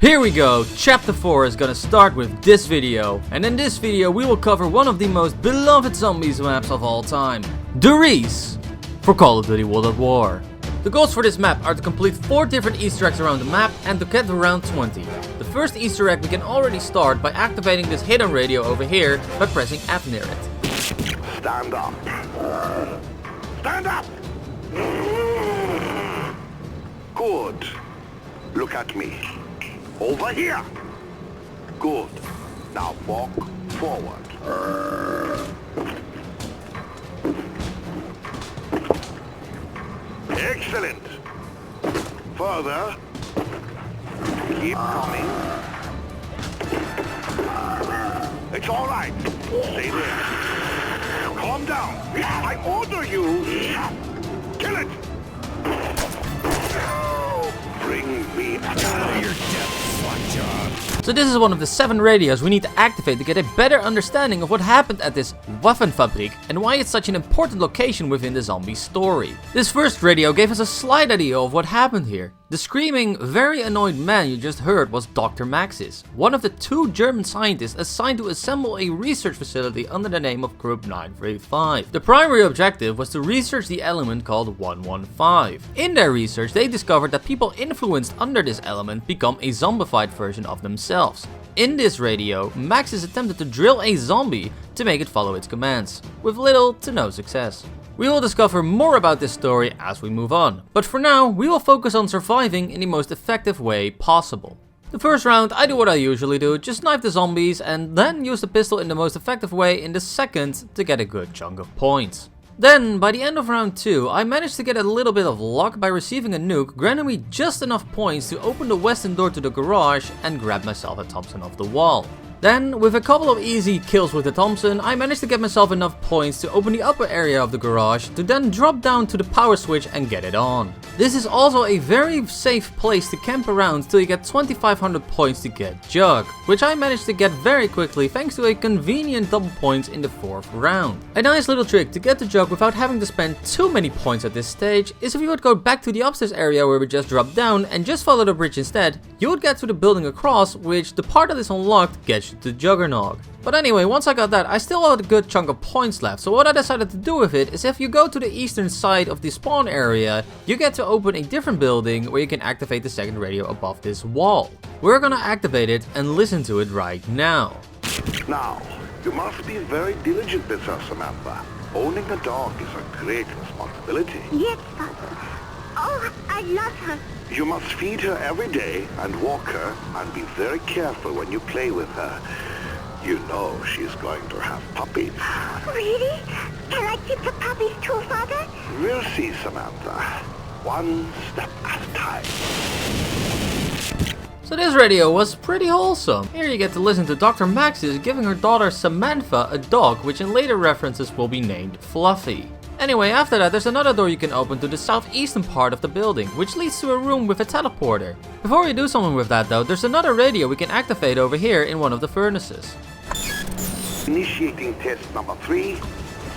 Here we go, chapter 4 is gonna start with this video, and in this video we will cover one of the most beloved zombies maps of all time, the Riese, for Call of Duty World at War. The goals for this map are to complete 4 different Easter eggs around the map and to get around 20. The first Easter egg we can already start by activating this hidden radio over here by pressing F near it. Stand up. Stand up! Good. Look at me. Over here. Good. Now walk forward. Excellent. Further. Keep coming. It's all right. Stay there. Calm down. I order you. Kill it. Bring me your death, So this is one of the 7 radios we need to activate to get a better understanding of what happened at this Waffenfabrik and why it's such an important location within the zombie story. This first radio gave us a slight idea of what happened here. The screaming, very annoyed man you just heard was Dr. Maxis, one of the 2 German scientists assigned to assemble a research facility under the name of Group 935. The primary objective was to research the element called 115. In their research, they discovered that people influenced under this element become a zombified version of themselves. In this radio, Maxis attempted to drill a zombie to make it follow its commands, with little to no success. We will discover more about this story as we move on, but for now we will focus on surviving in the most effective way possible. The first round I do what I usually do, just knife the zombies and then use the pistol in the most effective way in the second to get a good chunk of points. Then, by the end of round 2, I managed to get a little bit of luck by receiving a nuke, granting me just enough points to open the western door to the garage and grab myself a Thompson off the wall. Then, with a couple of easy kills with the Thompson, I managed to get myself enough points to open the upper area of the garage to then drop down to the power switch and get it on. This is also a very safe place to camp around till you get 2500 points to get Jug, which I managed to get very quickly thanks to a convenient double points in the 4th round. A nice little trick to get the Jug without having to spend too many points at this stage is if you would go back to the upstairs area where we just dropped down and just follow the bridge instead, you would get to the building across, which the part that is unlocked gets you to Juggernog. But anyway, once I got that, I still had a good chunk of points left, so what I decided to do with it is if you go to the eastern side of the spawn area, you get to open a different building where you can activate the second radio above this wall. We're gonna activate it and listen to it right now. Now, you must be very diligent with her, Samantha. Owning a dog is a great responsibility. Yes, Father. Oh, I love her. You must feed her every day and walk her, and be very careful when you play with her. You know she's going to have puppies. Really? Can I keep the puppies too, Father? We'll see, Samantha. One step at a time. So this radio was pretty wholesome. Here you get to listen to Dr. Maxis giving her daughter Samantha a dog, which in later references will be named Fluffy. Anyway, after that there's another door you can open to the southeastern part of the building, which leads to a room with a teleporter. Before we do something with that though, there's another radio we can activate over here in one of the furnaces. Initiating test number 3.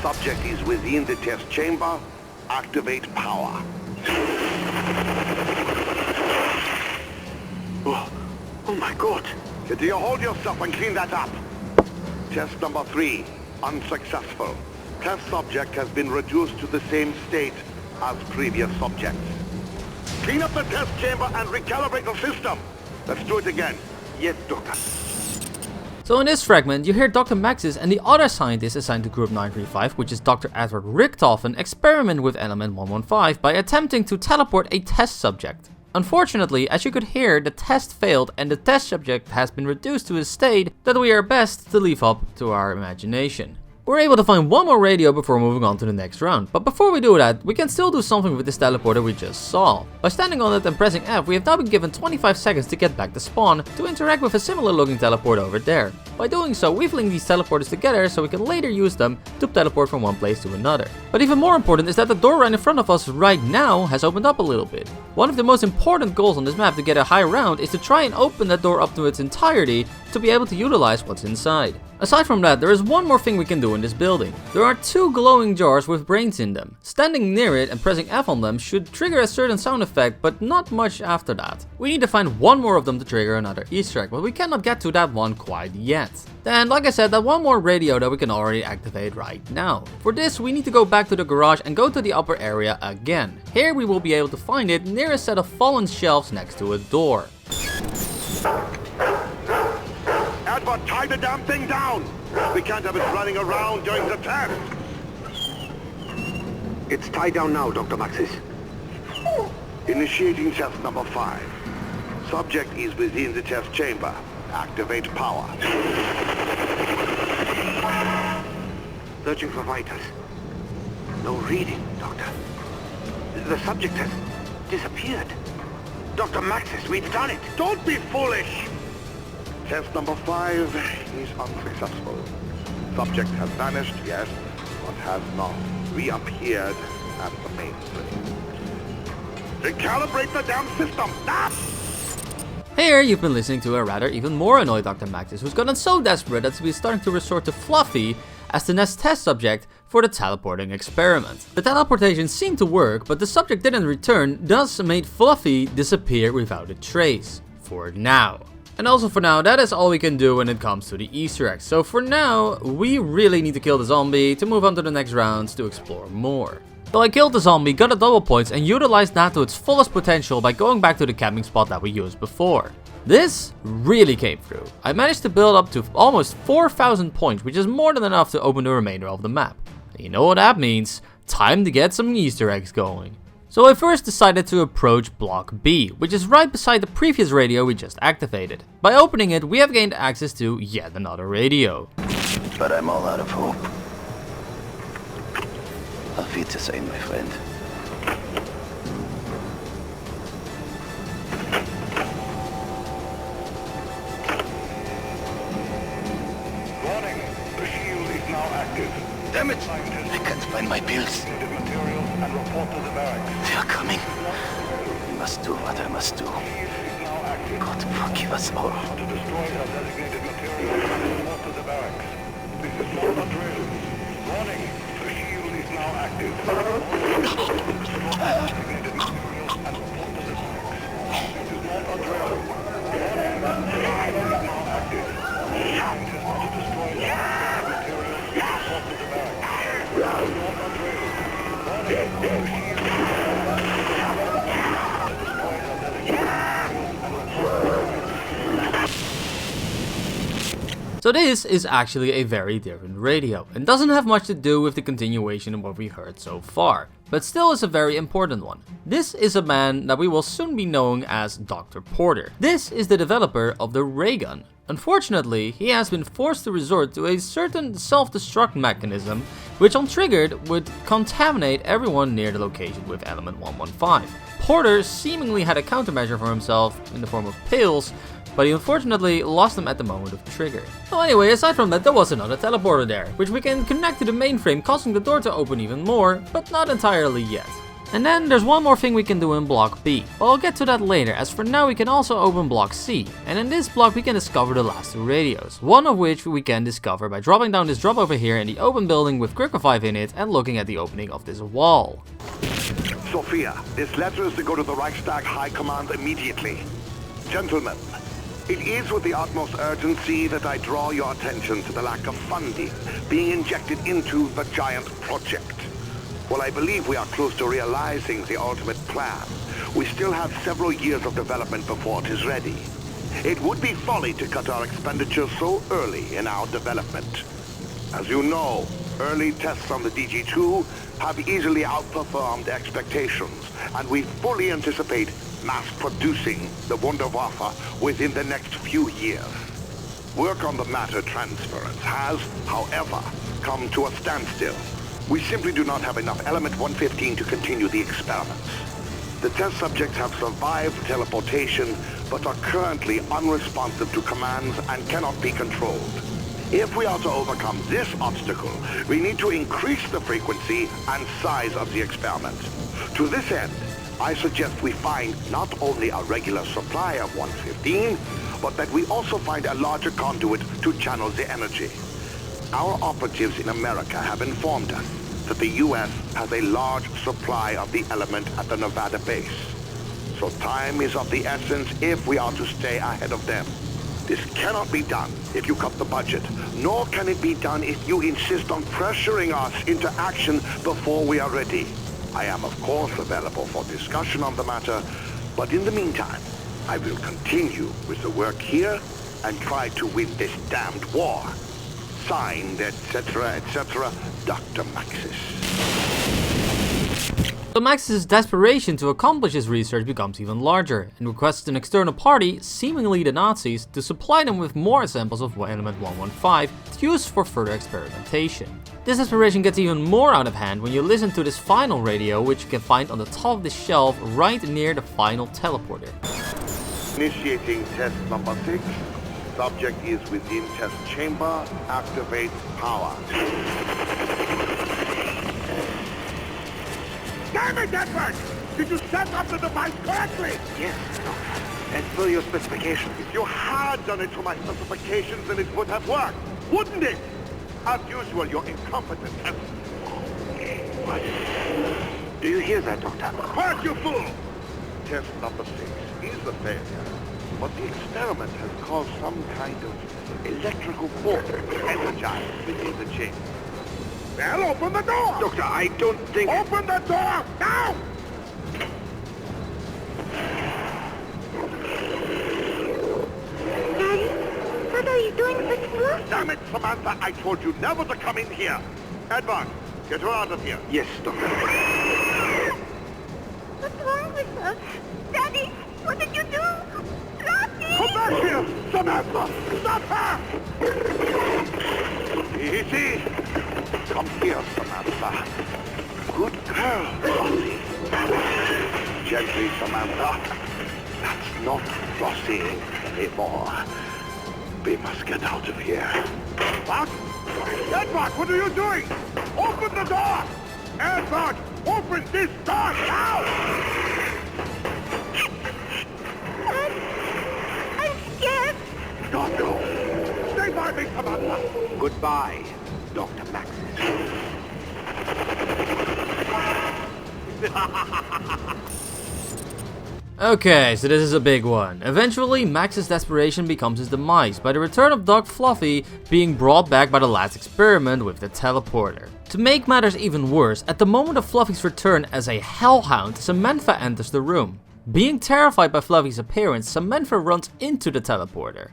Subject is within the test chamber. Activate power. Oh my God. Do you hold yourself and clean that up? Test number 3. Unsuccessful. Test subject has been reduced to the same state as previous subjects. Clean up the test chamber and recalibrate the system. Let's do it again. Yes, Doctor. So in this fragment, you hear Dr. Maxis and the other scientist assigned to Group 935, which is Dr. Edward Richtofen, experiment with element 115 by attempting to teleport a test subject. Unfortunately, as you could hear, the test failed and the test subject has been reduced to a state that we are best to leave up to our imagination. We're able to find one more radio before moving on to the next round, but before we do that, we can still do something with this teleporter we just saw. By standing on it and pressing F, we have now been given 25 seconds to get back to spawn to interact with a similar looking teleport over there. By doing so, we've linked these teleporters together so we can later use them to teleport from one place to another. But even more important is that the door right in front of us right now has opened up a little bit. One of the most important goals on this map to get a high round is to try and open that door up to its entirety to be able to utilize what's inside. Aside from that, there is one more thing we can do in this building. There are two glowing jars with brains in them. Standing near it and pressing F on them should trigger a certain sound effect, but not much after that. We need to find one more of them to trigger another Easter egg, but we cannot get to that one quite yet. Then, like I said, that one more radio that we can already activate right now. For this, we need to go back to the garage and go to the upper area again. Here we will be able to find it near a set of fallen shelves next to a door. Edward, tie the damn thing down! We can't have it running around during the test! It's tied down now, Dr. Maxis. Initiating test number 5. Subject is within the test chamber. Activate power. Searching for vitals. No reading, Doctor. The subject has disappeared. Dr. Maxis, we've done it! Don't be foolish! Test number 5 is unsuccessful. Subject has vanished, yes, but has not reappeared at the mainframe. Recalibrate the damn system! Ah! Here you've been listening to a rather even more annoyed Dr. Maxis, who's gotten so desperate that he's starting to resort to Fluffy as the next test subject for the teleporting experiment. The teleportation seemed to work, but the subject didn't return, thus made Fluffy disappear without a trace. For now. And also for now, that is all we can do when it comes to the Easter eggs. So for now, we really need to kill the zombie to move on to the next rounds to explore more. So I killed the zombie, got a double points and utilized that to its fullest potential by going back to the camping spot that we used before. This really came through. I managed to build up to almost 4,000 points, which is more than enough to open the remainder of the map. And you know what that means? Time to get some Easter eggs going. So I first decided to approach Block B, which is right beside the previous radio we just activated. By opening it, we have gained access to yet another radio. But I'm all out of hope. I'll feel the same, my friend. Warning, the shield is now active. Damn it! I can't find my pills. Materials and report to the barracks. They are coming. I must do what I must do. God forgive us all. To destroy the designated materials and report to the barracks. This is not a drill. Warning, the shield is now active. Designated materials and report to the barracks. This is not a drill. Warning, the shield is now active. Scientists to destroy the designated materials and report to the barracks. This is not a drill. Warning, the shield is now So this is actually a very different radio, and doesn't have much to do with the continuation of what we heard so far, but still is a very important one. This is a man that we will soon be knowing as Dr. Porter. This is the developer of the ray gun. Unfortunately, he has been forced to resort to a certain self-destruct mechanism, which on triggered would contaminate everyone near the location with element 115. Porter seemingly had a countermeasure for himself in the form of pills, but he unfortunately lost them at the moment of trigger. So anyway, aside from that, there was another teleporter there, which we can connect to the mainframe, causing the door to open even more, but not entirely yet. And then there's one more thing we can do in Block B, but I'll get to that later, as for now we can also open Block C, and in this block we can discover the last two radios, one of which we can discover by dropping down this drop over here in the open building with Cricker 5 in it and looking at the opening of this wall. Sophia, this letter is to go to the Reichstag High Command immediately. Gentlemen, it is with the utmost urgency that I draw your attention to the lack of funding being injected into the giant project. While I believe we are close to realizing the ultimate plan, we still have several years of development before it is ready. It would be folly to cut our expenditures so early in our development. As you know, early tests on the DG2 have easily outperformed expectations, and we fully anticipate mass-producing the Wunderwaffe within the next few years. Work on the matter transference has, however, come to a standstill. We simply do not have enough element 115 to continue the experiments. The test subjects have survived teleportation, but are currently unresponsive to commands and cannot be controlled. If we are to overcome this obstacle, we need to increase the frequency and size of the experiment. To this end, I suggest we find not only a regular supply of 115, but that we also find a larger conduit to channel the energy. Our operatives in America have informed us that the U.S. has a large supply of the element at the Nevada base. So time is of the essence if we are to stay ahead of them. This cannot be done if you cut the budget, nor can it be done if you insist on pressuring us into action before we are ready. I am of course available for discussion on the matter, but in the meantime, I will continue with the work here and try to win this damned war. Signed, etc., etc., Dr. Maxis. So Maxis' desperation to accomplish his research becomes even larger, and requests an external party, seemingly the Nazis, to supply them with more samples of element 115 to use for further experimentation. This desperation gets even more out of hand when you listen to this final radio, which you can find on the top of this shelf right near the final teleporter. Initiating test number 6. Subject is within test chamber. Activate power. Damn it, Edward! Did you set up the device correctly? Yes, and per your specifications. If you had done it to my specifications, then it would have worked, wouldn't it? As usual, you're incompetent. What? Do you hear that, Doctor? Quiet, you fool! Test number 6 is a failure, but the experiment has caused some kind of electrical force to energize within the chamber. Well, open the door! Doctor, I don't think... Open the door! Now! Daddy, what are you doing with Fluff? Damn it, Samantha! I told you never to come in here! Edvard, get her out of here! Yes, Doctor. What's wrong with her? Daddy, what did you do? Fluffy! Come back here, Samantha! Stop her! Easy! Come here, Samantha. Good girl, Flossie. Gently, Samantha. That's not Flossie anymore. We must get out of here. What? Edvard, what are you doing? Open the door! Edvard, open this door now! I'm scared. Don't go. Stay by me, Samantha. Goodbye, Dr. Maxis. Okay, so this is a big one. Eventually, Max's desperation becomes his demise by the return of Dog Fluffy being brought back by the last experiment with the teleporter. To make matters even worse, at the moment of Fluffy's return as a hellhound, Samantha enters the room. Being terrified by Fluffy's appearance, Samantha runs into the teleporter.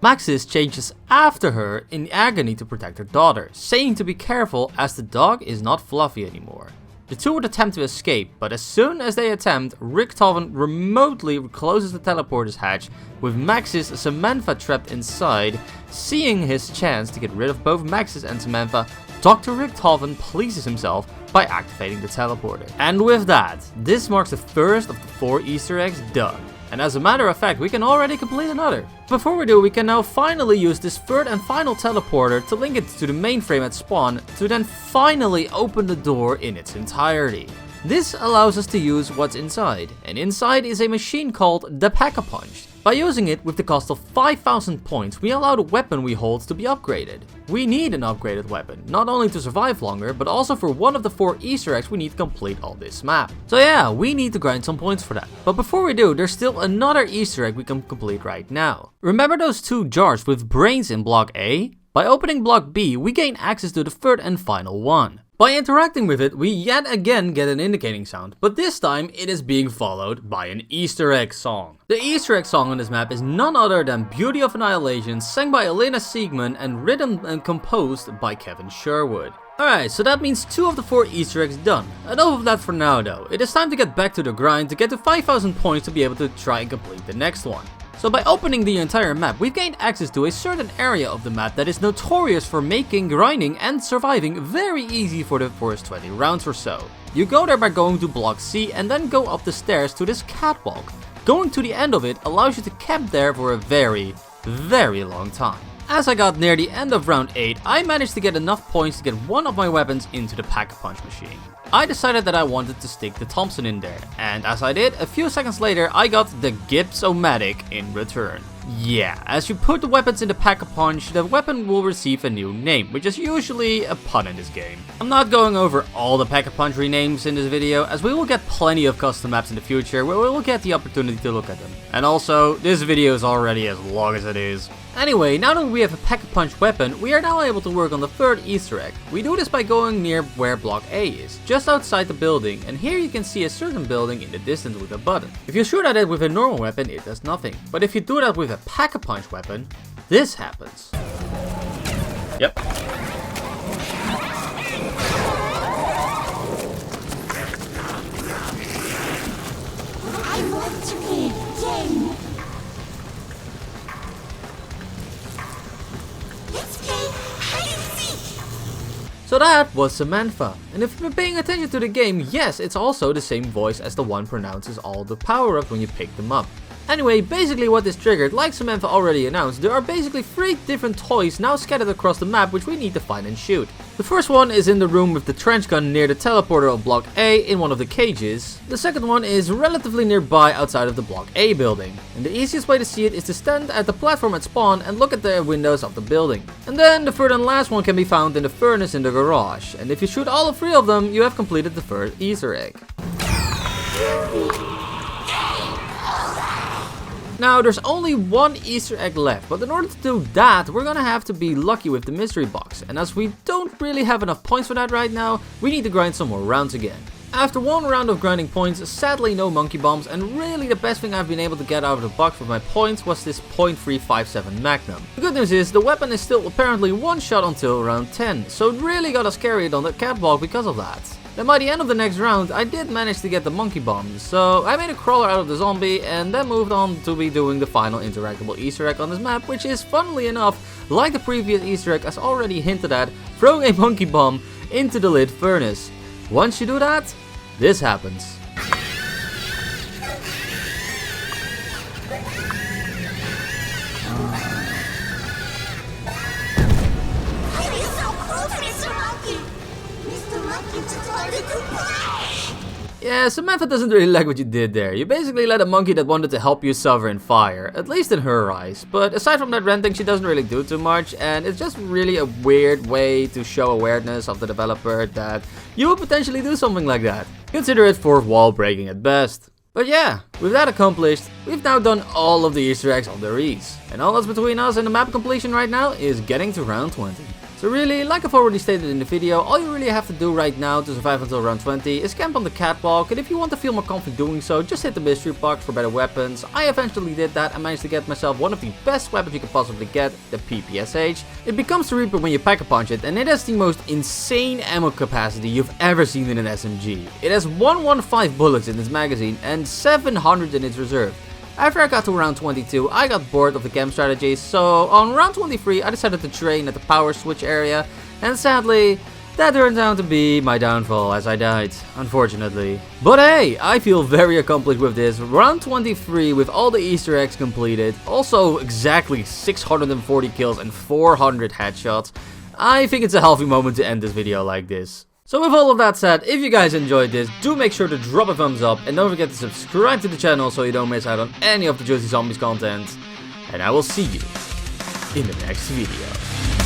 Maxis chases after her in agony to protect her daughter, saying to be careful as the dog is not Fluffy anymore. The two would attempt to escape, but as soon as they attempt, Richthofen remotely closes the teleporter's hatch, with Maxis and Samantha trapped inside. Seeing his chance to get rid of both Maxis and Samantha, Dr. Richthofen pleases himself by activating the teleporter. And with that, this marks the first of the 4 Easter eggs done. And as a matter of fact, we can already complete another. Before we do, we can now finally use this third and final teleporter to link it to the mainframe at spawn, to then finally open the door in its entirety. This allows us to use what's inside, and inside is a machine called the Pack-a-Punch. By using it with the cost of 5,000 points, we allow the weapon we hold to be upgraded. We need an upgraded weapon, not only to survive longer, but also for one of the 4 Easter eggs we need to complete all this map. So yeah, we need to grind some points for that. But before we do, there's still another Easter egg we can complete right now. Remember those 2 jars with brains in block A? By opening block B, we gain access to the third and final one. By interacting with it, we yet again get an indicating sound, but this time it is being followed by an Easter egg song. The Easter egg song on this map is none other than Beauty of Annihilation, sang by Elena Siegman and written and composed by Kevin Sherwood. Alright, so that means 2 of the 4 Easter eggs done. Enough of that for now though, it is time to get back to the grind to get to 5,000 points to be able to try and complete the next one. So by opening the entire map, we've gained access to a certain area of the map that is notorious for making grinding and surviving very easy for the first 20 rounds or so. You go there by going to block C and then go up the stairs to this catwalk. Going to the end of it allows you to camp there for a very long time. As I got near the end of round 8, I managed to get enough points to get one of my weapons into the Pack-a-Punch machine. I decided that I wanted to stick the Thompson in there, and as I did, a few seconds later I got the Gibbs-O-Matic in return. Yeah, as you put the weapons in the Pack-a-Punch, the weapon will receive a new name, which is usually a pun in this game. I'm not going over all the Pack-a-Punch renames in this video, as we will get plenty of custom maps in the future where we will get the opportunity to look at them. And also, this video is already as long as it is. Anyway, now that we have a Pack-a-Punch weapon, we are now able to work on the third Easter egg. We do this by going near where block A is, just outside the building, and here you can see a certain building in the distance with a button. If you shoot at it with a normal weapon, it does nothing. But if you do that with a Pack-a-Punch weapon, this happens. Yep. I want to be king. So that was Samantha, and if you've been paying attention to the game, yes, it's also the same voice as the one pronounces all the power-ups when you pick them up. Anyway, basically what this triggered, like Samantha already announced, there are basically 3 different toys now scattered across the map which we need to find and shoot. The first one is in the room with the trench gun near the teleporter of block A in one of the cages. The second one is relatively nearby outside of the block A building. And the easiest way to see it is to stand at the platform at spawn and look at the windows of the building. And then the third and last one can be found in the furnace in the garage. And if you shoot all 3 of them, you have completed the first Easter egg. Now, there's only one Easter egg left, but in order to do that, we're gonna have to be lucky with the mystery box. And as we don't really have enough points for that right now, we need to grind some more rounds again. After one round of grinding points, sadly no monkey bombs, and really the best thing I've been able to get out of the box with my points was this .357 Magnum. The good news is, the weapon is still apparently one shot until round 10, so it really got us carried on the catwalk because of that. Then by the end of the next round, I did manage to get the monkey bombs, so I made a crawler out of the zombie and then moved on to be doing the final interactable Easter egg on this map, which is, funnily enough, like the previous Easter egg as already hinted at, throwing a monkey bomb into the lit furnace. Once you do that, this happens. Yeah, Samantha doesn't really like what you did there. You basically let a monkey that wanted to help you suffer in fire, at least in her eyes. But aside from that ranting, she doesn't really do too much, and it's just really a weird way to show awareness of the developer that you would potentially do something like that. Consider it fourth wall breaking at best. But yeah, with that accomplished, we've now done all of the Easter eggs on the Riese. And all that's between us and the map completion right now is getting to round 20. So really, like I've already stated in the video, all you really have to do right now to survive until round 20 is camp on the catwalk, and if you want to feel more confident doing so, just hit the mystery box for better weapons. I eventually did that and managed to get myself one of the best weapons you could possibly get, the PPSH. It becomes the Reaper when you Pack-a-Punch it, and it has the most insane ammo capacity you've ever seen in an SMG. It has 115 bullets in its magazine and 700 in its reserve. After I got to round 22, I got bored of the camp strategy, so on round 23 I decided to train at the power switch area, and sadly, that turned out to be my downfall as I died, unfortunately. But hey, I feel very accomplished with this. Round 23 with all the Easter eggs completed, also exactly 640 kills and 400 headshots. I think it's a healthy moment to end this video like this. So with all of that said, if you guys enjoyed this, do make sure to drop a thumbs up and don't forget to subscribe to the channel so you don't miss out on any of the Juicy Zombies content. And I will see you in the next video.